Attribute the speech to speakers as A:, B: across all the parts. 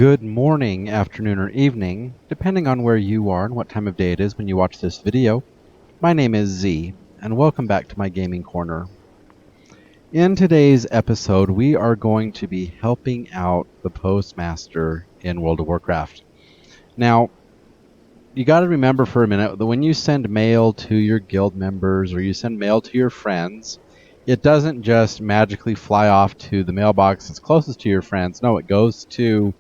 A: Good morning, afternoon, or evening, depending on where you are and what time of day it is when you watch this video. My name is Z, and welcome back to my gaming corner. In today's episode, we are going to be helping out the Postmaster in World of Warcraft. Now, you got to remember for a minute that when you send mail to your guild members or you send mail to your friends, it doesn't just magically fly off to the mailbox that's closest to your friends. No, it goes to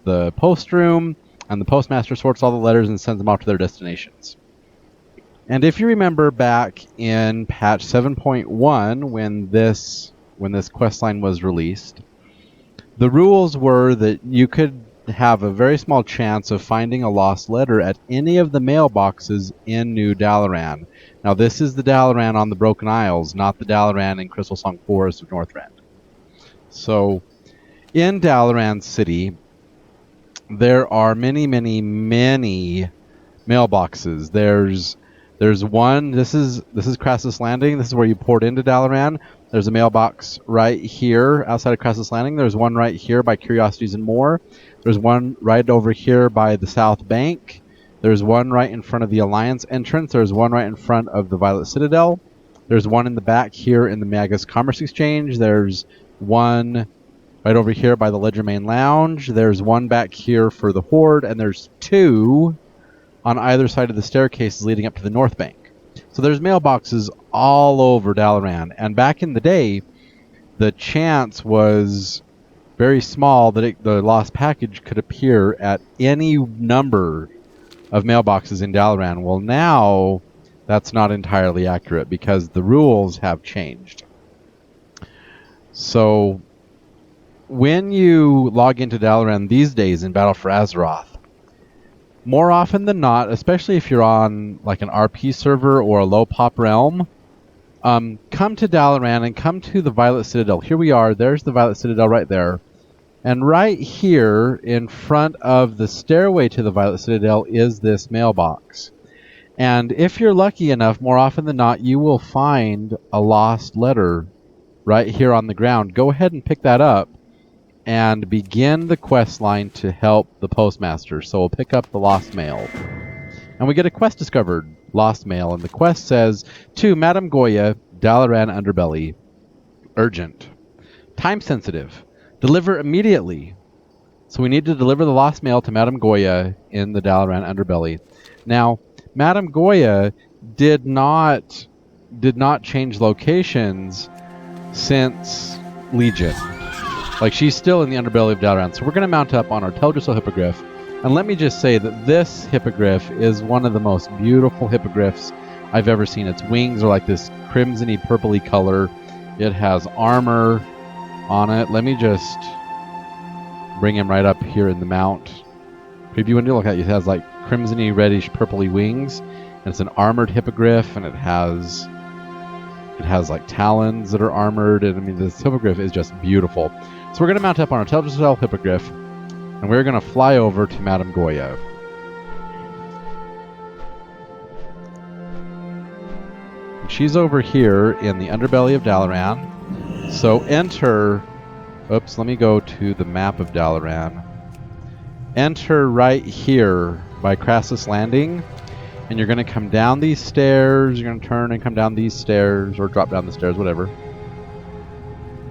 A: the post room, and the postmaster sorts all the letters and sends them off to their destinations. And if you remember back in patch 7.1 when this questline was released, the rules were that you could have a very small chance of finding a lost letter at any of the mailboxes in New Dalaran. Now this is the Dalaran on the Broken Isles, not the Dalaran in Crystal Song Forest of Northrend. So in Dalaran City, there are many mailboxes. There's one. This is Crassus Landing. This is where you port into Dalaran. There's a mailbox right here outside of Crassus Landing. There's one right here by Curiosities and More. There's one right over here by the South Bank. There's one right in front of the Alliance entrance. There's one right in front of the Violet Citadel. There's one in the back here in the Magus Commerce Exchange. There's one right over here by the Ledger Main Lounge. There's one back here for the Horde, and there's two on either side of the staircases leading up to the North Bank. So there's mailboxes all over Dalaran, and back in the day, the chance was very small that the lost package could appear at any number of mailboxes in Dalaran. Well, now that's not entirely accurate because the rules have changed. So when you log into Dalaran these days in Battle for Azeroth, more often than not, especially if you're on like an RP server or a low pop realm, come to Dalaran and come to the Violet Citadel. Here we are. There's the Violet Citadel right there. And right here in front of the stairway to the Violet Citadel is this mailbox. And if you're lucky enough, more often than not, you will find a lost letter right here on the ground. Go ahead and pick that up and begin the quest line to help the Postmaster. So we'll pick up the Lost Mail. And we get a quest discovered, Lost Mail, and the quest says, to Madame Goya, Dalaran Underbelly. Urgent. Time sensitive. Deliver immediately. So we need to deliver the Lost Mail to Madame Goya in the Dalaran Underbelly. Now, Madame Goya did not change locations since Legion. Like, she's still in the underbelly of Dalaran. So we're going to mount up on our Teldrassil Hippogriff. And let me just say that this Hippogriff is one of the most beautiful Hippogriffs I've ever seen. Its wings are like this crimsony, purpley color. It has armor on it. Let me just bring him right up here in the mount preview window. Look at it. It has like crimsony, reddish, purpley wings. And it's an armored Hippogriff, and it has like talons that are armored. And I mean, this Hippogriff is just beautiful. So we're going to mount up on our Teldrassil Hippogriff, and we're going to fly over to Madame Goya. And she's over here in the underbelly of Dalaran. So enter... Oops, let me go to the map of Dalaran. Enter right here by Crassus Landing, and you're going to come down these stairs. You're going to turn and come down these stairs, or drop down the stairs, whatever.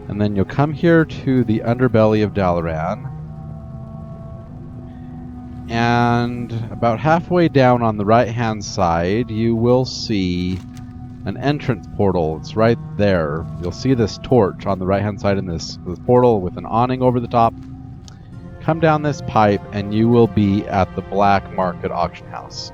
A: And then you'll come here to the underbelly of Dalaran. And about halfway down on the right-hand side, you will see an entrance portal. It's right there. You'll see this torch on the right-hand side in this portal with an awning over the top. Come down this pipe, and you will be at the Black Market Auction House.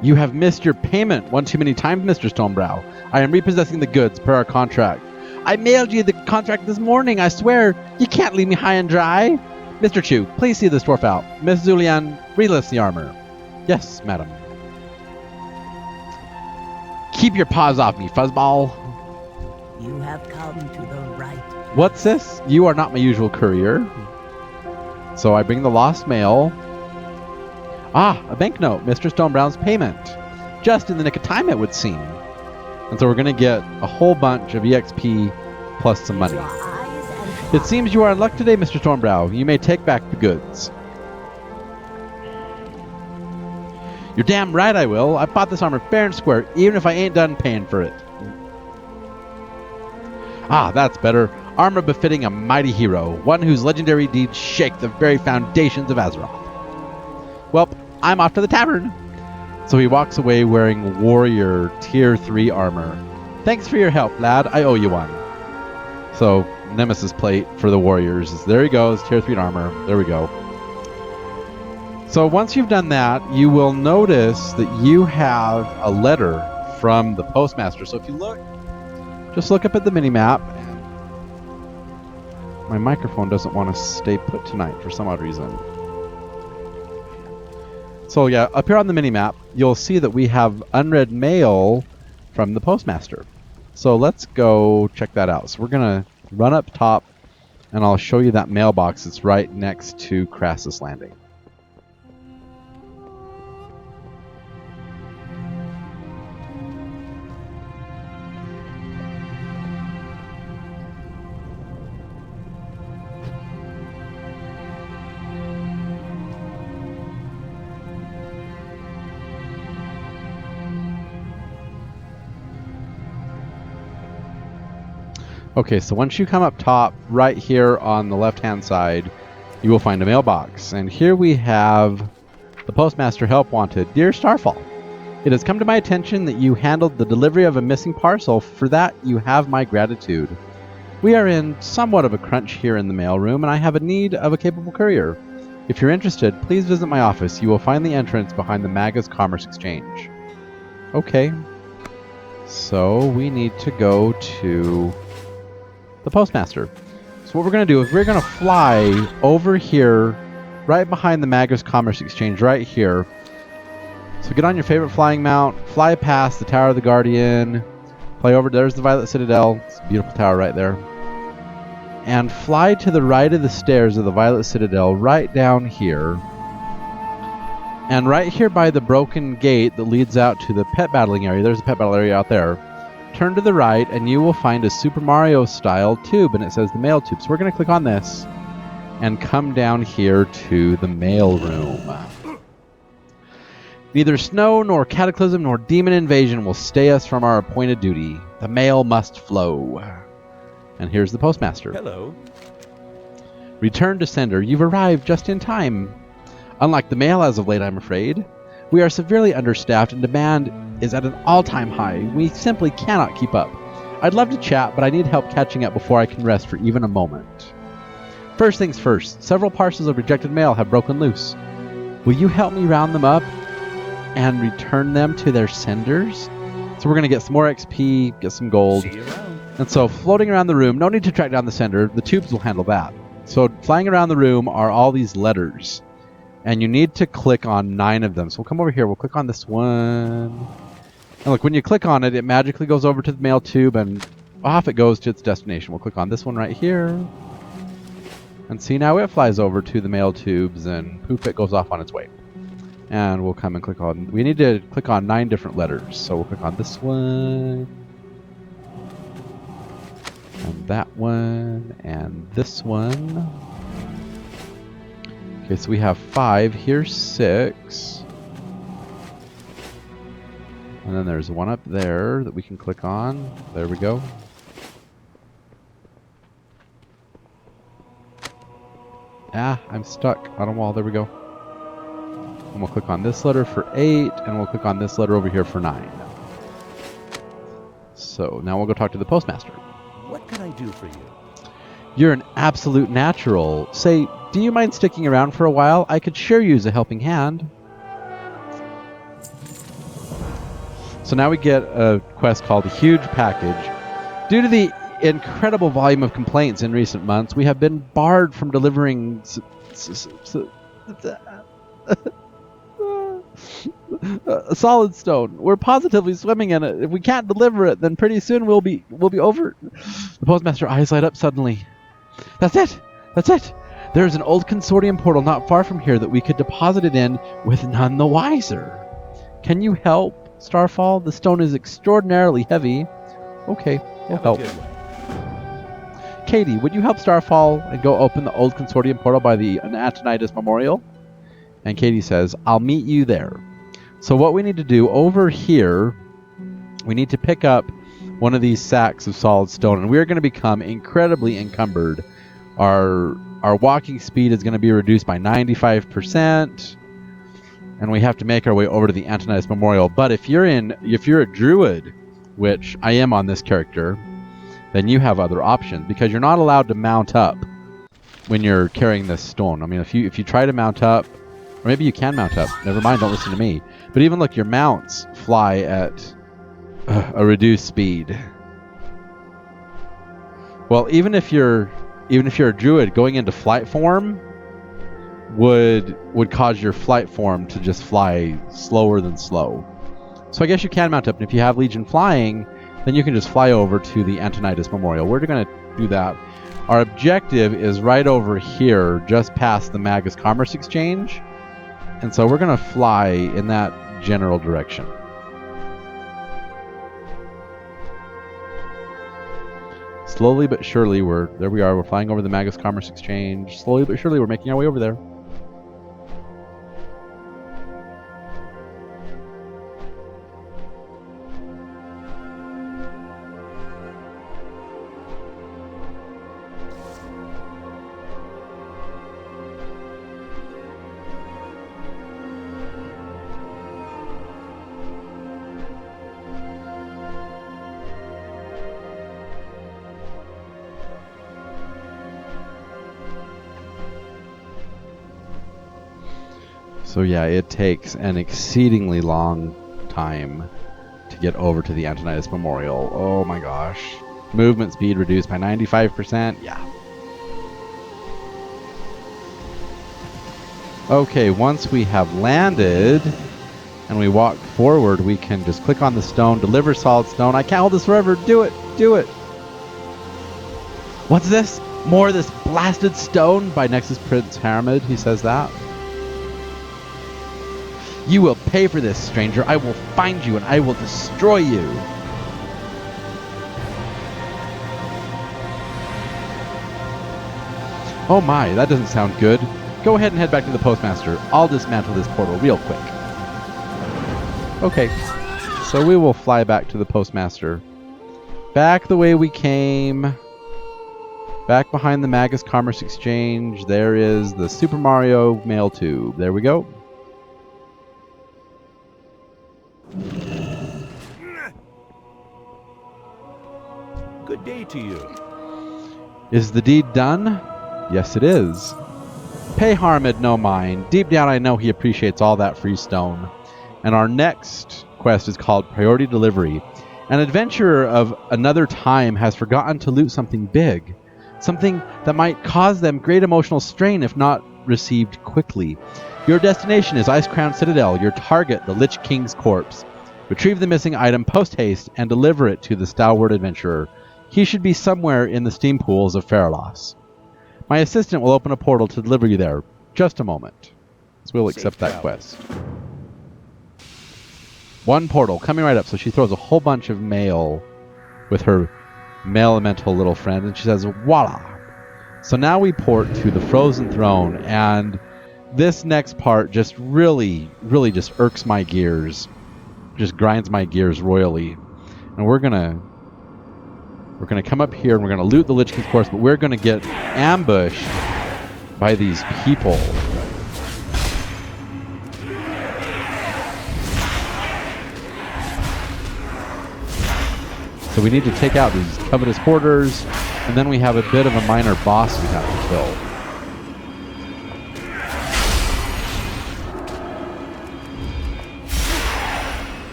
A: You have missed your payment one too many times, Mr. Stonebrow. I am repossessing the goods per our contract. I mailed you the contract this morning, I swear. You can't leave me high and dry. Mr. Chu, please see this dwarf out. Miss Zulian, relist the armor. Yes, madam. Keep your paws off me, fuzzball.
B: You have come to the right.
A: What's this? You are not my usual courier. So I bring the Lost Mail. Ah, a banknote, Mr. Stonebrown's payment. Just in the nick of time, it would seem. And so we're going to get a whole bunch of EXP plus some money.
B: Your eyes and
A: It seems you are in luck today, Mr. Stormbrow. You may take back the goods. You're damn right I will. I bought this armor fair and square, even if I ain't done paying for it. Ah, that's better. Armor befitting a mighty hero, one whose legendary deeds shake the very foundations of Azeroth. Well, I'm off to the tavern. So he walks away wearing warrior tier 3 armor. Thanks for your help, lad. I owe you one. So, Nemesis plate for the warriors. There he goes, tier 3 armor. There we go. So once you've done that, you will notice that you have a letter from the Postmaster. So if you look, just look up at the mini-map. My microphone doesn't want to stay put tonight for some odd reason. So yeah, up here on the mini-map, you'll see that we have unread mail from the Postmaster. So let's go check that out. So we're going to run up top, and I'll show you that mailbox that's right next to Crassus Landing. Okay, so once you come up top, right here on the left-hand side, you will find a mailbox. And here we have the Postmaster Help Wanted. Dear Starfall, it has come to my attention that you handled the delivery of a missing parcel. For that, you have my gratitude. We are in somewhat of a crunch here in the mailroom, and I have a need of a capable courier. If you're interested, please visit my office. You will find the entrance behind the Magus Commerce Exchange. Okay. So we need to go to the Postmaster. So what we're going to do is we're going to fly over here, right behind the Magus Commerce Exchange, right here. So get on your favorite flying mount, fly past the Tower of the Guardian, fly over, there's the Violet Citadel, it's a beautiful tower right there, and fly to the right of the stairs of the Violet Citadel, right down here. And right here by the broken gate that leads out to the pet battling area, there's a pet battle area out there, turn to the right and you will find a Super Mario style tube, and it says the mail tube. So we're going to click on this and come down here to the mail room. Neither snow nor cataclysm nor demon invasion will stay us from our appointed duty. The mail must flow. And here's the Postmaster.
C: Hello.
A: Return to sender. You've arrived just in time. Unlike the mail as of late, I'm afraid. We are severely understaffed and demand is at an all-time high. We simply cannot keep up. I'd love to chat, but I need help catching up before I can rest for even a moment. First things first, several parcels of rejected mail have broken loose. Will you help me round them up and return them to their senders? So we're going to get some more XP, get some gold.
C: See you around.
A: And so floating around the room, no need to track down the sender. The tubes will handle that. So flying around the room are all these letters. And you need to click on 9 of them. So we'll come over here. We'll click on this one. And look, when you click on it, it magically goes over to the mail tube and off it goes to its destination. We'll click on this one right here. And see, now it flies over to the mail tubes and poof, it goes off on its way. And we'll come and click on... We need to click on 9 different letters. So we'll click on this one. And that one. And this one. Okay, so we have 5. Here's 6. And then there's one up there that we can click on. There we go. Ah, I'm stuck on a wall. There we go. And we'll click on this letter for 8, and we'll click on this letter over here for 9. So now we'll go talk to the Postmaster.
C: What can I do for you?
A: You're an absolute natural. Say, do you mind sticking around for a while? I could sure use a helping hand. So now we get a quest called Huge Package. Due to the incredible volume of complaints in recent months, we have been barred from delivering a solid stone. We're positively swimming in it. If we can't deliver it, then pretty soon we'll be over. The Postmaster eyes light up suddenly. That's it! That's it! There's an old consortium portal not far from here that we could deposit it in with none the wiser. Can you help, Starfall? The stone is extraordinarily heavy. Okay, we'll help. Katie, would you help Starfall and go open the old Consortium portal by the Antonidas Memorial? And Katie says, I'll meet you there. So what we need to do over here, we need to pick up one of these sacks of solid stone, and we're going to become incredibly encumbered. Our walking speed is going to be reduced by 95%, and we have to make our way over to the Antonidas Memorial. But if you're a druid, which I am on this character, then you have other options, because you're not allowed to mount up when you're carrying this stone. I mean, if you try to mount up, or maybe you can mount up. Never mind, don't listen to me. But even look, your mounts fly at a reduced speed. Well, even if you're a druid, going into flight form would cause your flight form to just fly slower than slow. So I guess you can mount up, and if you have Legion flying, then you can just fly over to the Antonidas Memorial. We're going to do that. Our objective is right over here, just past the Magus Commerce Exchange. And so we're going to fly in that general direction. Slowly but surely, there we are. We're flying over the Magus Commerce Exchange. Slowly but surely, we're making our way over there. So yeah, it takes an exceedingly long time to get over to the Antonidas Memorial. Oh my gosh. Movement speed reduced by 95%. Yeah. Okay, once we have landed and we walk forward, we can just click on the stone, deliver solid stone. I can't hold this forever. Do it. Do it. What's this? More of this blasted stone? By Nexus Prince Haramid, he says that. You will pay for this, stranger. I will find you and I will destroy you. Oh my, that doesn't sound good. Go ahead and head back to the Postmaster. I'll dismantle this portal real quick. Okay, so we will fly back to the Postmaster. Back the way we came. Back behind the Magus Commerce Exchange, there is the Super Mario mail tube. There we go.
C: Good day to you.
A: Is the deed done? Yes, it is. Pay Haramid no mind. Deep down I know he appreciates all that free stone. And our next quest is called Priority Delivery. An adventurer of another time has forgotten to loot something big. Something that might cause them great emotional strain if not received quickly. Your destination is Ice Crown Citadel. Your target, the Lich King's corpse. Retrieve the missing item post-haste and deliver it to the stalwart adventurer. He should be somewhere in the steam pools of Faralos. My assistant will open a portal to deliver you there. Just a moment. So we'll accept that quest. One portal coming right up. So she throws a whole bunch of mail with her mail elemental little friend, and she says, voila! So now we port to the Frozen Throne, and this next part just really just irks my gears. Just grinds my gears royally. And we're gonna come up here and we're gonna loot the Lich King's corpse, but we're gonna get ambushed by these people. So we need to take out these covetous hoarders, and then we have a bit of a minor boss we have to kill.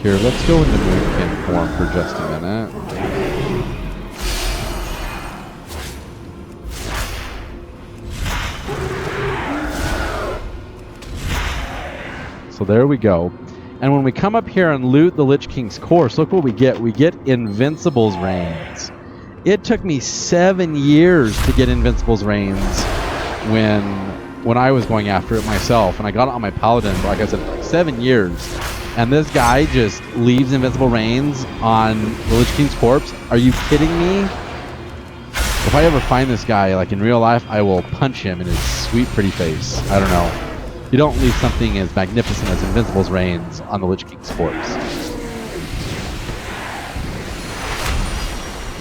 A: Here, let's go into Moonkin form for just a minute. So there we go. And when we come up here and loot the Lich King's corpse, look what we get. We get Invincible's Reigns. It took me 7 years to get Invincible's Reigns when I was going after it myself, and I got it on my Paladin, but like I said, it took 7 years. and this guy just leaves invincible reigns on the Lich King's corpse. Are you kidding me? If I ever find this guy, like in real life, I will punch him in his sweet, pretty face. I don't know. You don't leave something as magnificent as Invincible's reigns on the Lich King's corpse.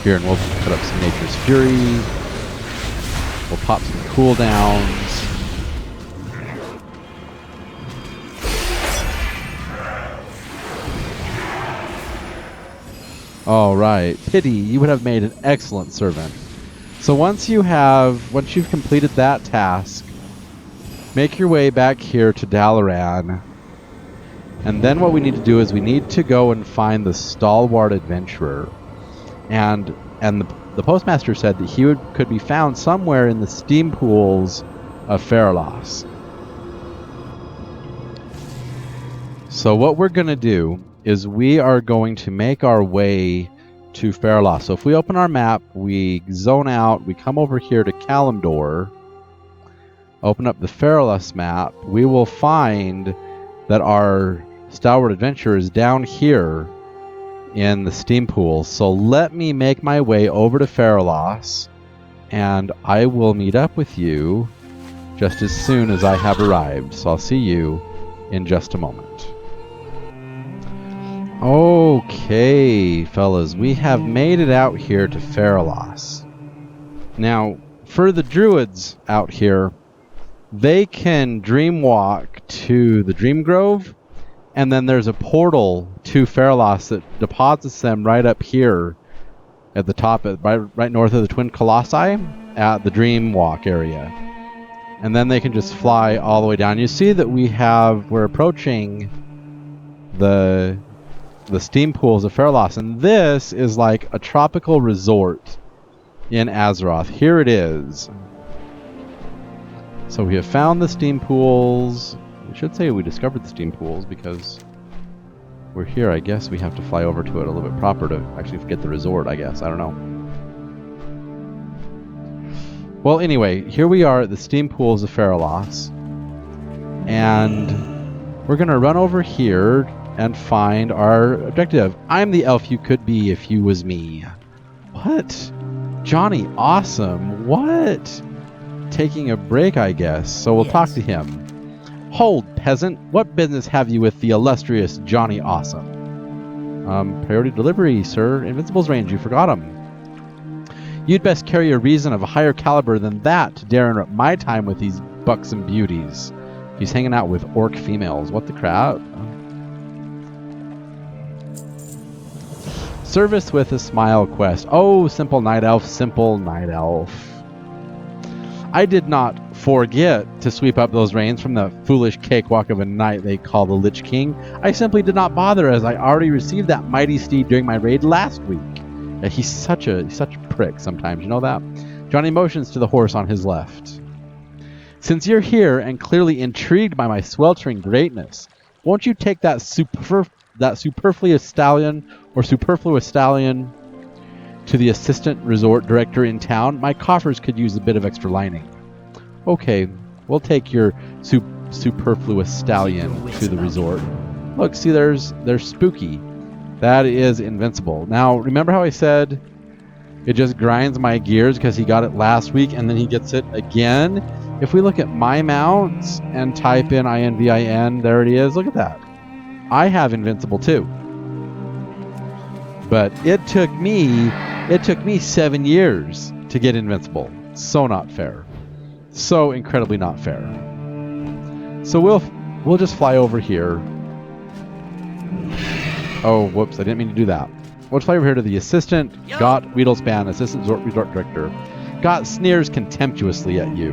A: Here, and we'll put up some Nature's Fury. We'll pop some cooldowns. All right, Pity, you would have made an excellent servant. So once you've completed that task, make your way back here to Dalaran. And then what we need to do is we need to go and find the Stalwart Adventurer. And the Postmaster said that he could be found somewhere in the steam pools of Feralos. So what we're going to do is we are going to make our way to Feralos. So if we open our map, we zone out, we come over here to Kalimdor, open up the Feralos map, we will find that our Stalwart Adventurer is down here in the steam pool. So let me make my way over to Feralos, and I will meet up with you just as soon as I have arrived. So I'll see you in just a moment. Okay, fellas, we have made it out here to Feralos. Now, for the druids out here, they can dreamwalk to the Dream Grove, and then there's a portal to Feralos that deposits them right up here at the top, right north of the Twin Colossi at the Dreamwalk area. And then they can just fly all the way down. You see that we're approaching the steam pools of Feralos, and this is like a tropical resort in Azeroth. Here it is. So we have found the steam pools. We should say we discovered the steam pools because we're here. I guess we have to fly over to it a little bit proper to actually get the resort, I guess. I don't know. Well, anyway, here we are at the steam pools of Feralos, and we're going to run over here and find our objective. I'm the elf you could be if you was me. What? Johnny Awesome. What? Taking a break, I guess. So we'll talk to him. Hold, peasant. What business have you with the illustrious Johnny Awesome? Priority delivery, sir. Invincible's range. You forgot him. You'd best carry a reason of a higher caliber than that to dare interrupt my time with these buxom beauties. He's hanging out with orc females. What the crap? Service with a smile quest. Oh, simple night elf, simple night elf. I did not forget to sweep up those reins from the foolish cakewalk of a knight they call the Lich King. I simply did not bother, as I already received that mighty steed during my raid last week. Yeah, he's such a prick sometimes, you know that? Johnny motions to the horse on his left. Since you're here and clearly intrigued by my sweltering greatness, won't you take that superfluous stallion to the assistant resort director in town? My coffers could use a bit of extra lining. Okay, we'll take your superfluous stallion to the resort. Look, see, there's Spooky. That is invincible. Now, remember how I said it just grinds my gears because he got it last week and then he gets it again? If we look at my mounts and type in INVIN, there it is. Look at that. I have invincible too. But it took me 7 years to get invincible. So not fair. So incredibly not fair. So we'll just fly over here. Oh, whoops, I didn't mean to do that. We'll fly over here to the assistant, Got Weedlespan, assistant resort director. Got sneers contemptuously at you.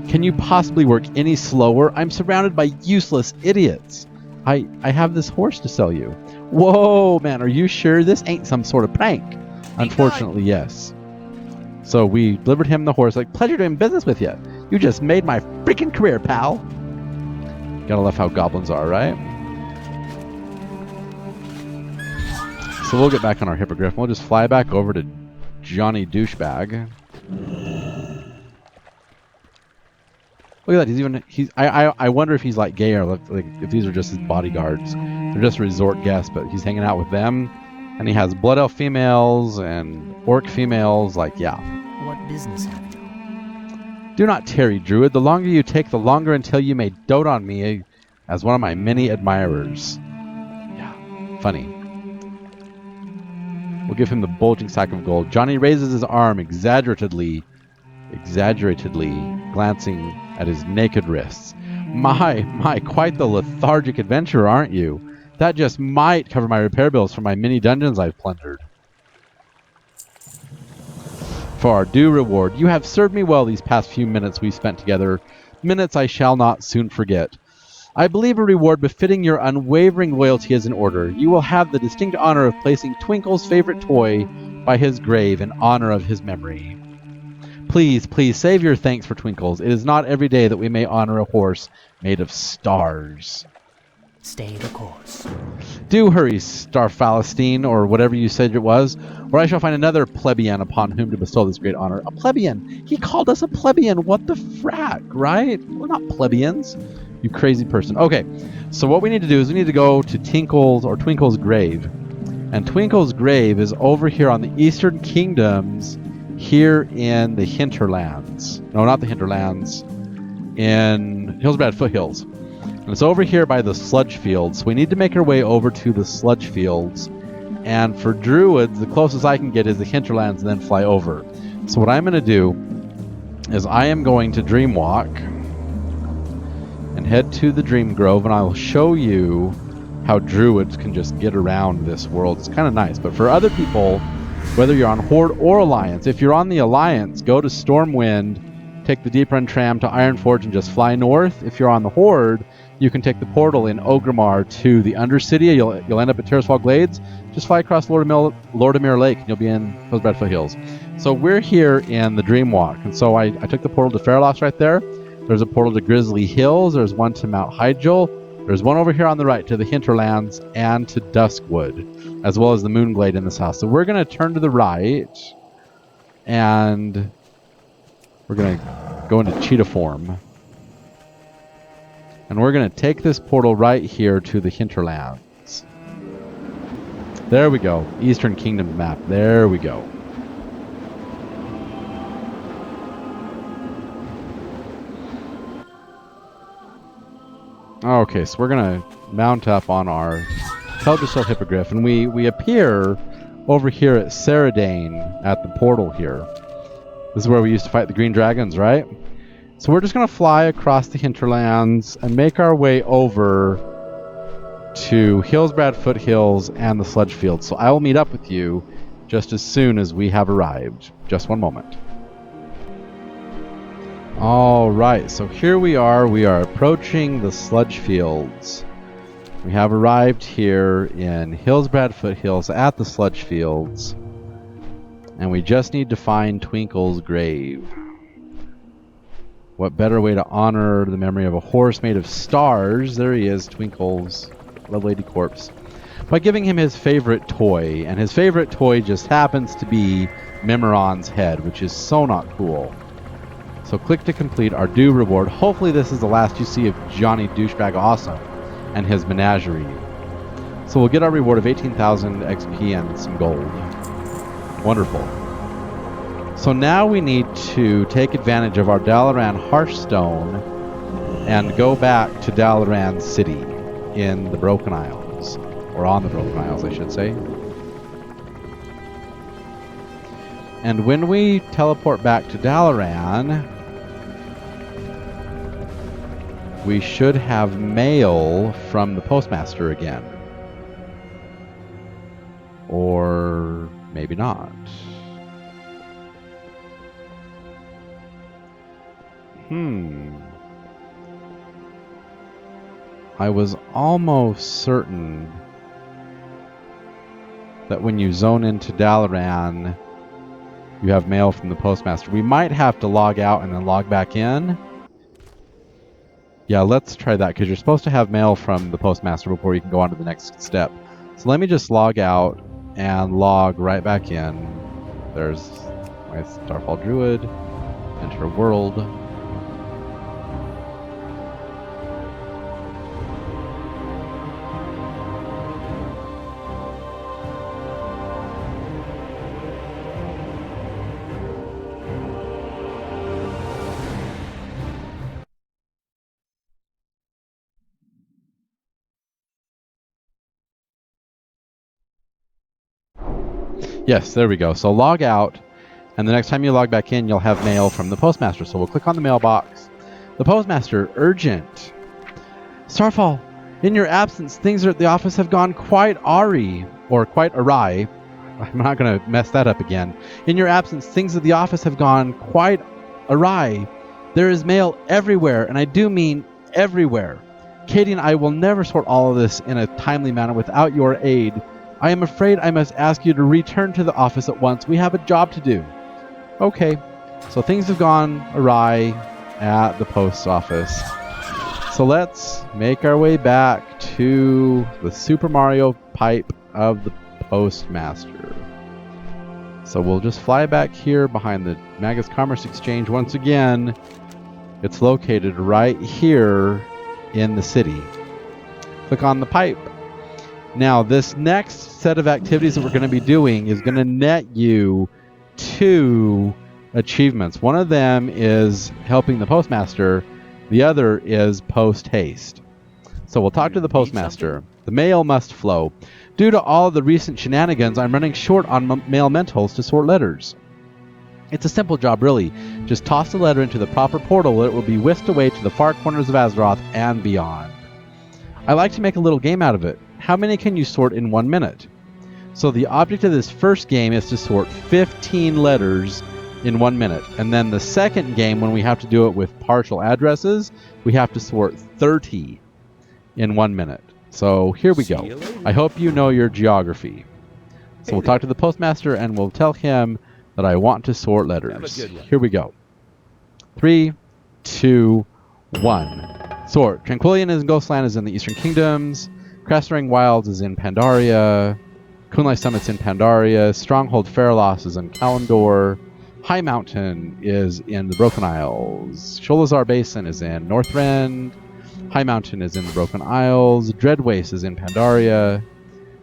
A: Can you possibly work any slower? I'm surrounded by useless idiots. I have this horse to sell you. Whoa, man, are you sure this ain't some sort of prank? Unfortunately, yes. So we delivered him the horse. Like, pleasure doing business with you. You just made my freaking career, pal. Gotta love how goblins are, right? So we'll get back on our hippogriff. We'll just fly back over to Johnny Douchebag. Look at that. I wonder if he's like gay or like if these are just his bodyguards. They're just resort guests, but he's hanging out with them. And he has blood elf females and orc females. Like, yeah.
B: What business have you?
A: Do not tarry, Druid. The longer you take, the longer until you may dote on me as one of my many admirers. Yeah, funny. We'll give him the bulging sack of gold. Johnny raises his arm exaggeratedly, glancing at his naked wrists. My, quite the lethargic adventurer, aren't you? That just might cover my repair bills for my many dungeons I've plundered. For our due reward, you have served me well these past few minutes we've spent together, minutes I shall not soon forget. I believe a reward befitting your unwavering loyalty is in order. You will have the distinct honor of placing Twinkle's favorite toy by his grave in honor of his memory. Please, save your thanks for Twinkles. It is not every day that we may honor a horse made of stars.
B: Stay the course.
A: Do hurry, Starfalestine, or whatever you said it was, or I shall find another plebeian upon whom to bestow this great honor. A plebeian! He called us a plebeian! What the frack, right? We're not plebeians. You crazy person. Okay, so what we need to do is we need to go to Twinkle's grave. And Twinkle's grave is over here on the Eastern Kingdoms, here in the Hinterlands. No, not the Hinterlands. In Hillsbrad Foothills. And it's over here by the Sludge Fields. So we need to make our way over to the Sludge Fields. And for druids, the closest I can get is the Hinterlands and then fly over. So what I'm going to do is I am going to Dreamwalk and head to the Dream Grove, and I will show you how druids can just get around this world. It's kind of nice. But for other people, whether you're on Horde or Alliance, if you're on the Alliance, go to Stormwind, take the Deep Run tram to Ironforge and just fly north. If you're on the Horde, you can take the portal in Ogrimmar to the Undercity. You'll end up at Terracefall Glades. Just fly across Lordamere Lake, and you'll be in Hillsbrad Foothills. So we're here in the Dreamwalk, and so I took the portal to Fairloss right there. There's a portal to Grizzly Hills. There's one to Mount Hyjal. There's one over here on the right to the Hinterlands and to Duskwood, as well as the Moonglade in this house. So we're going to turn to the right, and we're going to go into Cheetah form. And we're going to take this portal right here to the Hinterlands. There we go. Eastern Kingdom map. There we go. Okay, so we're going to mount up on our Teldrassil Hippogriff, and we appear over here at Saradane at the portal here. This is where we used to fight the Green Dragons, right? So we're just going to fly across the Hinterlands and make our way over to Hillsbrad Foothills and the Sludge Fields. So I will meet up with you just as soon as we have arrived. Just one moment. All right, so here we are. We are approaching the Sludge Fields. We have arrived here in Hillsbrad Foothills at the Sludge Fields. And we just need to find Twinkle's grave. What better way to honor the memory of a horse made of stars? There he is, Twinkle's Lovelady corpse. By giving him his favorite toy. And his favorite toy just happens to be Memoron's head, which is so not cool. So click to complete our due reward. Hopefully this is the last you see of Johnny Douchebag Awesome and his menagerie. So we'll get our reward of 18,000 XP and some gold. Wonderful. So now we need to take advantage of our Dalaran Hearthstone and go back to Dalaran City in the Broken Isles. Or on the Broken Isles, I should say. And when we teleport back to Dalaran, we should have mail from the Postmaster again. Or maybe not. I was almost certain that when you zone into Dalaran, you have mail from the Postmaster. We might have to log out and then log back in. Yeah, let's try that, because you're supposed to have mail from the Postmaster before you can go on to the next step. So let me just log out and log right back in. There's my Starfall Druid. Enter world. Yes, there we go. So log out, and the next time you log back in, you'll have mail from the Postmaster. So we'll click on the mailbox. The Postmaster, urgent. Starfall, in your absence, things at the office have gone quite awry, or quite awry. I'm not going to mess that up again. In your absence, things at the office have gone quite awry. There is mail everywhere, and I do mean everywhere. Katie and I will never sort all of this in a timely manner without your aid. I am afraid I must ask you to return to the office at once. We have a job to do. Okay, so things have gone awry at the post office. So let's make our way back to the Super Mario pipe of the Postmaster. So we'll just fly back here behind the Magus Commerce Exchange once again. It's located right here in the city. Click on the pipe. Now, this next set of activities that we're going to be doing is going to net you 2 achievements. One of them is helping the Postmaster. The other is post haste. So we'll talk to the Postmaster. The mail must flow. Due to all of the recent shenanigans, I'm running short on mail mentals to sort letters. It's a simple job, really. Just toss the letter into the proper portal and it will be whisked away to the far corners of Azeroth and beyond. I like to make a little game out of it. How many can you sort in 1 minute? So the object of this first game is to sort 15 letters in 1 minute. And then the second game, when we have to do it with partial addresses, we have to sort 30 in 1 minute. So here we go. I hope you know your geography. So we'll talk to the Postmaster and we'll tell him that I want to sort letters. Here we go. 3, 2, 1. Sort. Tranquillian and Ghostland is in the Eastern Kingdoms. Crestering Wilds is in Pandaria. Kunlai Summit's in Pandaria. Stronghold Faralos is in Kalimdor. High Mountain is in the Broken Isles. Sholazar Basin is in Northrend. High Mountain is in the Broken Isles. Dreadwaste is in Pandaria.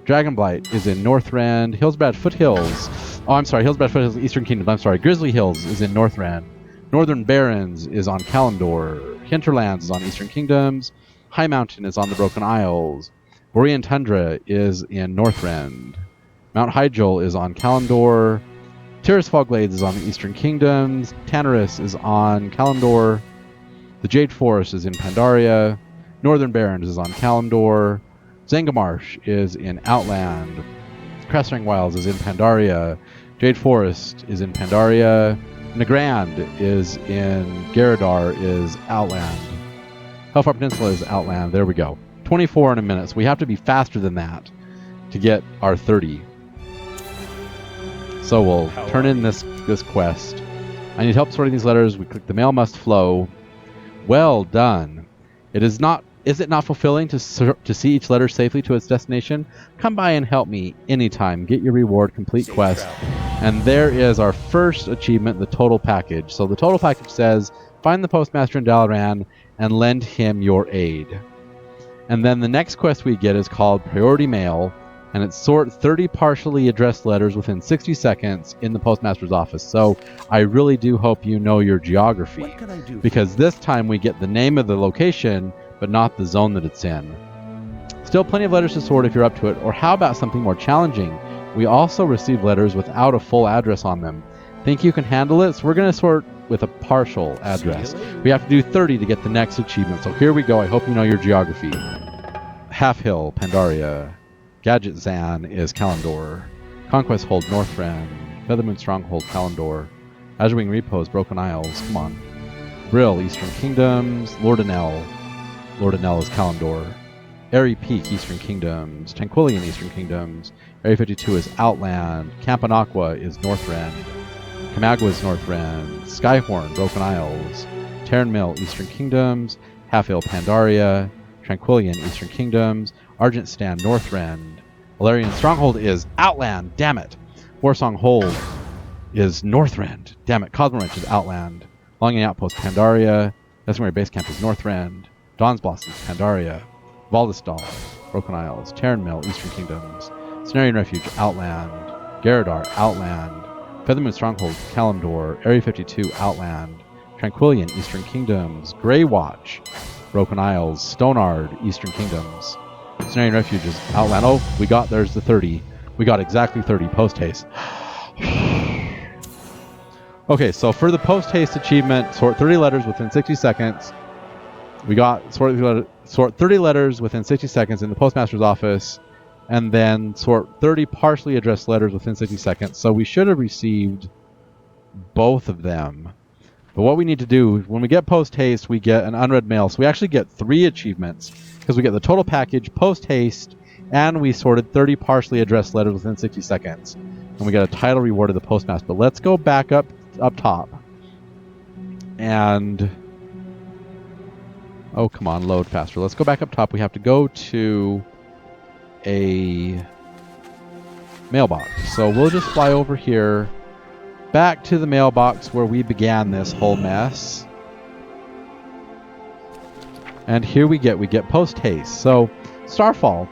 A: Dragonblight is in Northrend. Hillsbrad Foothills. Hillsbrad Foothills, Eastern Kingdom. I'm sorry. Grizzly Hills is in Northrend. Northern Barrens is on Kalimdor. Hinterlands is on Eastern Kingdoms. High Mountain is on the Broken Isles. Borean Tundra is in Northrend. Mount Hyjal is on Kalimdor. Tirisfal Glades is on the Eastern Kingdoms. Tanarus is on Kalimdor. The Jade Forest is in Pandaria. Northern Barrens is on Kalimdor. Zangamarsh is in Outland. Crestring Wilds is in Pandaria. Jade Forest is in Pandaria. Nagrand is in Garadar is Outland. Hellfire Peninsula is Outland. There we go. 24 in a minute. So we have to be faster than that to get our 30. So we'll turn in this quest. I need help sorting these letters. We click the mail must flow. Well done. Is it not fulfilling to see each letter safely to its destination? Come by and help me anytime. Get your reward, complete quest. And there is our first achievement, the total package. So the total package says, find the Postmaster in Dalaran and lend him your aid. And then the next quest we get is called Priority Mail, and it's sort 30 partially addressed letters within 60 seconds in the Postmaster's office. So I really do hope you know your geography, because this time we get the name of the location, but not the zone that it's in. Still plenty of letters to sort if you're up to it, or how about something more challenging? We also receive letters without a full address on them. Think you can handle it? So we're going to sort with a partial address. We have to do 30 to get the next achievement. So here we go. I hope you know your geography. Half Hill, Pandaria. Gadget Zan is Kalimdor. Conquest Hold, Northrend. Feathermoon Stronghold, Kalimdor. Azurewing Repose, Broken Isles. Come on. Brill, Eastern Kingdoms. Lordanel. Lordanel is Kalimdor. Airy Peak, Eastern Kingdoms. Tranquillian, Eastern Kingdoms. Area 52 is Outland. Campanaqua is Northrend. Camagua is Northrend. Skyhorn, Broken Isles. Terran Mill, Eastern Kingdoms. Half Hill, Pandaria. Tranquillian, Eastern Kingdoms. Argent Stand, Northrend. Valerian Stronghold is Outland, damn it. Warsong Hold is Northrend, damn it. Cosmorwrench is Outland. Longing Outpost, Pandaria. Estimary Base Camp is Northrend. Dawn's Blossom is Pandaria. Valdestal, Broken Isles. Terran Mill, Eastern Kingdoms. Cenarian Refuge, Outland. Garadar, Outland. Feathermoon Stronghold, Kalimdor. Area 52, Outland. Tranquillian, Eastern Kingdoms. Grey Watch, Broken Isles. Stonard, Eastern Kingdoms. Cenarian Refuge is Outland. Oh, there's the 30. We got exactly 30 post-haste. Okay, so for the post-haste achievement, sort 30 letters within 60 seconds. We got sort 30 letters within 60 seconds in the postmaster's office, and then sort 30 partially addressed letters within 60 seconds. So we should have received both of them. But what we need to do, when we get post-haste, we get an unread mail. So we actually get 3 achievements, because we get the total package, post-haste, and we sorted 30 partially addressed letters within 60 seconds. And we get a title reward of the postmaster. But let's go back up top. And... oh, come on, load faster. Let's go back up top. We have to go to a mailbox. So we'll just fly over here, back to the mailbox where we began this whole mess. And here we get post-haste. So, Starfall,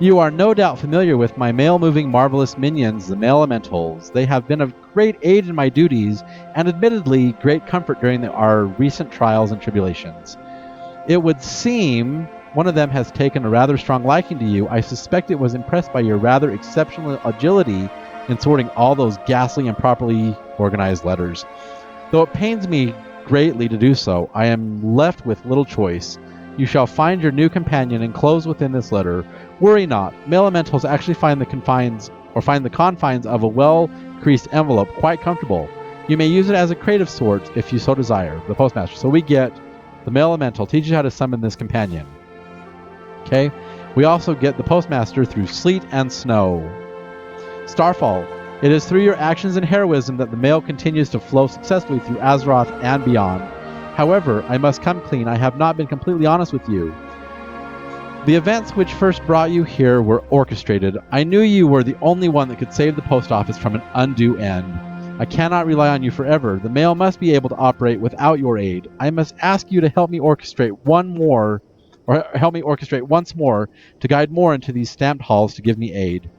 A: you are no doubt familiar with my mail-moving marvelous minions, the mail elementals. They have been of great aid in my duties, and admittedly great comfort during our recent trials and tribulations. It would seem one of them has taken a rather strong liking to you. I suspect it was impressed by your rather exceptional agility in sorting all those ghastly and properly organized letters. Though it pains me greatly to do so, I am left with little choice. You shall find your new companion enclosed within this letter. Worry not. Mail elementals actually find the confines of a well-creased envelope quite comfortable. You may use it as a crate of sorts if you so desire. The postmaster. So we get the mail elemental teaches you how to summon this companion. Okay. We also get the postmaster through sleet and snow. Starfall. It is through your actions and heroism that the mail continues to flow successfully through Azeroth and beyond. However, I must come clean. I have not been completely honest with you. The events which first brought you here were orchestrated. I knew you were the only one that could save the post office from an undue end. I cannot rely on you forever. The mail must be able to operate without your aid. I must ask you to help me orchestrate once more to guide more into these stamped halls to give me aid.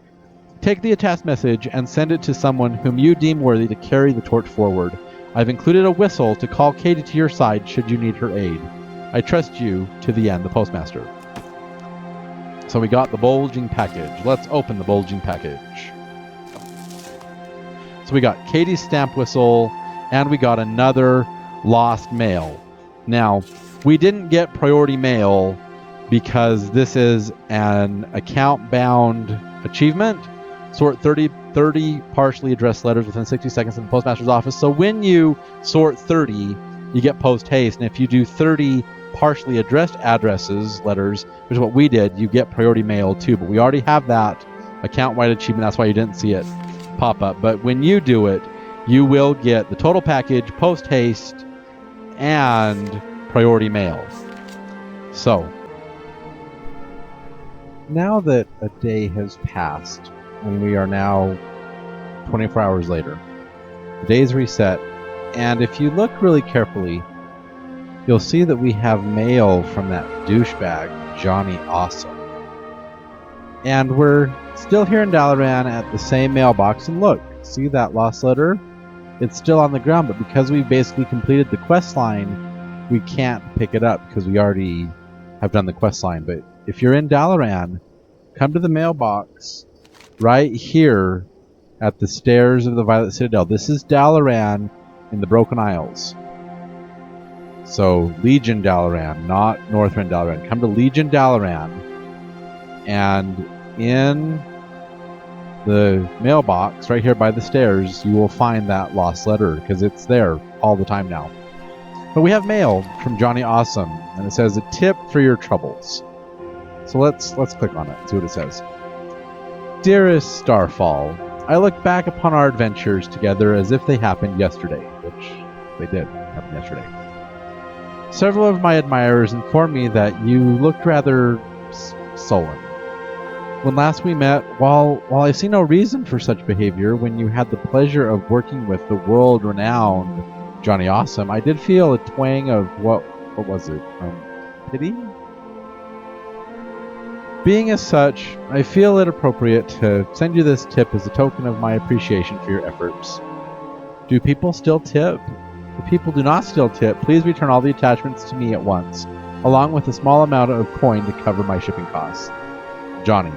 A: Take the attached message and send it to someone whom you deem worthy to carry the torch forward. I've included a whistle to call Katie to your side should you need her aid. I trust you to the end, the postmaster. So we got the bulging package. Let's open the bulging package. So we got Katie's stamp whistle, and we got another lost mail. Now, we didn't get priority mail because this is an account-bound achievement. Sort 30 partially addressed letters within 60 seconds in the postmaster's office. So when you sort 30, you get post-haste. And if you do 30 partially addressed letters, which is what we did, you get priority mail too. But we already have that account-wide achievement. That's why you didn't see it pop up. But when you do it, you will get the total package, post-haste, and priority mail. So, now that a day has passed, and we are now 24 hours later, the day's reset, and if you look really carefully, you'll see that we have mail from that douchebag, Johnny Awesome. And we're still here in Dalaran at the same mailbox, and look, see that lost letter? It's still on the ground, but because we basically completed the quest line, we can't pick it up because we already have done the quest line. But if you're in Dalaran, come to the mailbox right here at the stairs of the Violet Citadel. This is Dalaran in the Broken Isles. So Legion Dalaran, not Northrend Dalaran. Come to Legion Dalaran, and in the mailbox right here by the stairs, you will find that lost letter because it's there all the time now. But we have mail from Johnny Awesome, and it says a tip for your troubles. So let's click on it, see what it says. Dearest Starfall, I look back upon our adventures together as if they happened yesterday, which they did happen yesterday. Several of my admirers informed me that you looked rather sullen. When last we met, while I see no reason for such behavior, when you had the pleasure of working with the world-renowned Johnny Awesome, I did feel a twang of what was it? Pity? Being as such, I feel it appropriate to send you this tip as a token of my appreciation for your efforts. Do people still tip? If people do not still tip, please return all the attachments to me at once, along with a small amount of coin to cover my shipping costs. Johnny.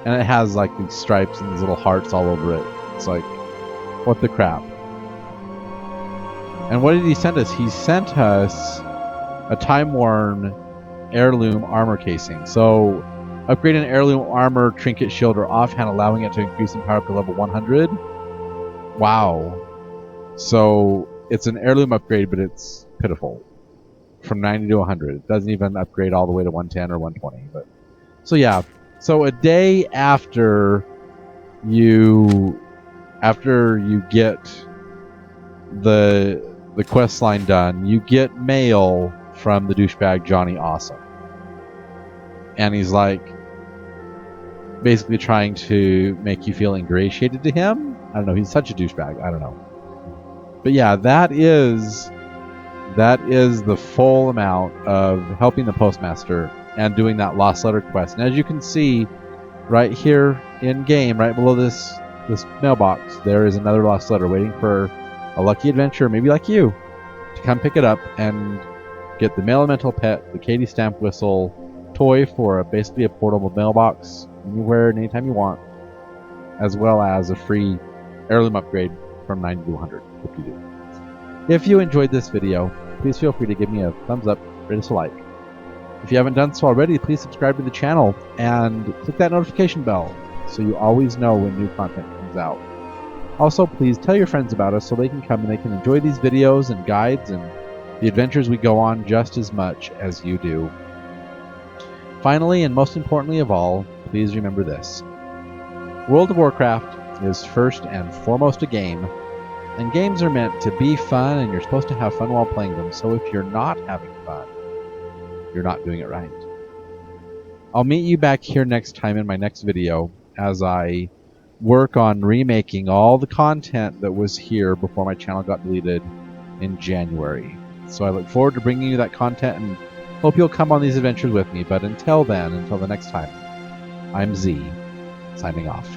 A: And it has like these stripes and these little hearts all over it. It's like, what the crap? And what did he send us? He sent us a time-worn heirloom armor casing. So upgrade an heirloom armor, trinket, shield, or offhand, allowing it to increase in power up to level 100. Wow. So it's an heirloom upgrade, but it's pitiful. From 90 to 100. It doesn't even upgrade all the way to 110 or 120. But so yeah. So a day after you get the quest line done, you get mail from the douchebag Johnny Awesome. And he's like basically trying to make you feel ingratiated to him. I don't know, he's such a douchebag. I don't know. But yeah, that is the full amount of helping the Postmaster and doing that Lost Letter quest. And as you can see right here in game, right below this mailbox, there is another Lost Letter waiting for a lucky adventurer, maybe like you, to come pick it up and get the Mail Elemental Pet, the Katie Stamp Whistle toy for basically a portable mailbox anywhere and anytime you want, as well as a free heirloom upgrade from 90 to 100 if you do. If you enjoyed this video, please feel free to give me a thumbs up, rate us a like. If you haven't done so already, please subscribe to the channel and click that notification bell so you always know when new content comes out. Also, please tell your friends about us so they can come and they can enjoy these videos and guides and the adventures we go on just as much as you do. Finally, and most importantly of all, please remember this. World of Warcraft is first and foremost a game, and games are meant to be fun, and you're supposed to have fun while playing them, so if you're not having fun, you're not doing it right. I'll meet you back here next time in my next video as I work on remaking all the content that was here before my channel got deleted in January. So I look forward to bringing you that content and hope you'll come on these adventures with me. But until then, until the next time, I'm Z, signing off.